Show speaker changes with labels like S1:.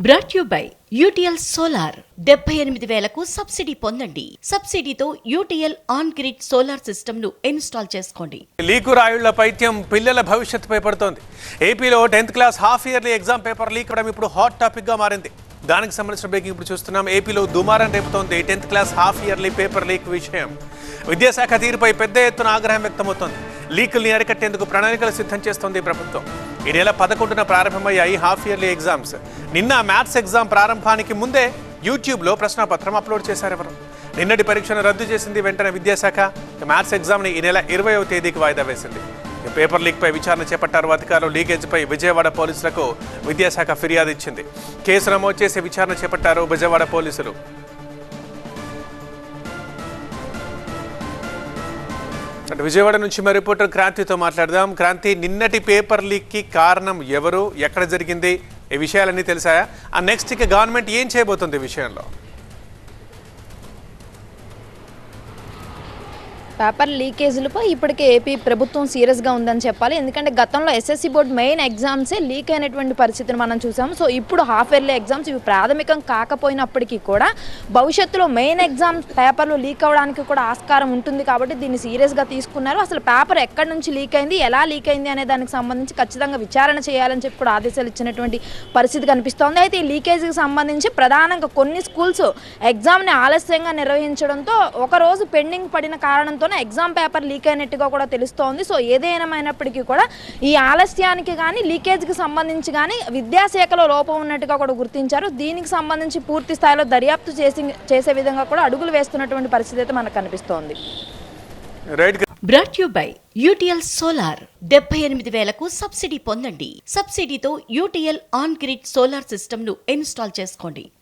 S1: Brought you by UTL solar 78,000కు subsidy పొందండి. సబ్సిడీతో UTL on grid solar system ను ఇన్స్టాల్ చేసుకోండి.
S2: లీకు రాయుళ్ల పైత్యం పిల్లల భవిష్యత్తుపై పడుతోంది. ఏపీలో 10th class half yearly exam paper leak అవడం ఇప్పుడు హాట్ టాపిక్ గా మారింది. దానికి సంబంధించిన బ్రేకింగ్ ఇప్పుడు చూస్తున్నాం. ఏపీలో దుమారం రేపుతోంది 10th class half yearly paper leak విషయం. విద్యాశాఖ తీరుపై పెద్ద ఎత్తున ఆగ్రహం వ్యక్తమవుతోంది. లీకుల్ని అరికట్టేందుకు ప్రణాళికలు సిద్ధం చేస్తోంది ప్రభుత్వం. ఈ నెల 11న ప్రారంభమయ్యాయి హాఫ్ ఇయర్లీ ఎగ్జామ్స్. నిన్న మ్యాథ్స్ ఎగ్జామ్ ప్రారంభానికి ముందే యూట్యూబ్లో ప్రశ్నాపత్రం అప్లోడ్ చేశారు ఎవరు. నిన్నటి పరీక్షను రద్దు చేసింది వెంటనే విద్యాశాఖ. మ్యాథ్స్ ఎగ్జామ్ని ఈ నెల 20వ తేదీకి వాయిదా వేసింది. పేపర్ లీక్పై విచారణ చేపట్టారు అధికారులు. లీకేజ్పై విజయవాడ పోలీసులకు విద్యాశాఖ ఫిర్యాదు ఇచ్చింది. కేసు నమోదు చేసి విచారణ చేపట్టారు విజయవాడ పోలీసులు. అంటే విజయవాడ నుంచి మా రిపోర్టర్ క్రాంతితో మాట్లాడదాం. క్రాంతి, నిన్నటి పేపర్ లీక్ కి కారణం ఎవరు, ఎక్కడ జరిగింది, ఈ విషయాలన్నీ తెలిసాయా? ఆ నెక్స్ట్ ఇక గవర్నమెంట్ ఏం చేయబోతుంది ఈ విషయంలో?
S3: పేపర్ లీకేజీలపై ఇప్పటికే ఏపీ ప్రభుత్వం సీరియస్గా ఉందని చెప్పాలి. ఎందుకంటే గతంలో ఎస్ఎస్సి బోర్డు మెయిన్ ఎగ్జామ్సే లీక్ అయినటువంటి పరిస్థితిని మనం చూసాము. సో ఇప్పుడు హాఫ్ ఇయర్లీ ఎగ్జామ్స్ ఇవి ప్రాథమికం కాకపోయినప్పటికీ కూడా భవిష్యత్తులో మెయిన్ ఎగ్జామ్స్ పేపర్లు లీక్ అవ్వడానికి కూడా ఆస్కారం ఉంటుంది. కాబట్టి దీన్ని సీరియస్గా తీసుకున్నారు. అసలు పేపర్ ఎక్కడి నుంచి లీక్ అయింది, ఎలా లీక్ అయింది అనే దానికి సంబంధించి ఖచ్చితంగా విచారణ చేయాలని చెప్పి కూడా ఆదేశాలు ఇచ్చినటువంటి పరిస్థితి కనిపిస్తోంది. అయితే ఈ లీకేజీకి సంబంధించి ప్రధానంగా కొన్ని స్కూల్స్ ఎగ్జామ్ని ఆలస్యంగా నిర్వహించడంతో ఒకరోజు పెండింగ్ పడిన కారణంతో ఎగ్జామ్ పేపర్ లీక్ అయినట్టుగా కూడా తెలుస్తోంది. సో ఏదేమైనప్పటికీ కూడా ఈ ఆలస్యానికి కానీ లీకేజ్కి సంబంధించి కానీ విద్యాశాఖలో లోపం ఉన్నట్టుగా కూడా గుర్తించారు. దీనికి సంబంధించి పూర్తి స్థాయిలో దర్యాప్తు చేసే విధంగా కూడా అడుగులు వేస్తున్నటువంటి పరిస్థితి అయితే మనకు కనిపిస్తోంది.
S1: Brought you by UTL solar 78,000కు సబ్సిడీ పొందండి. సబ్సిడీతో UTL on grid solar system ను ఇన్స్టాల్ చేసుకోండి.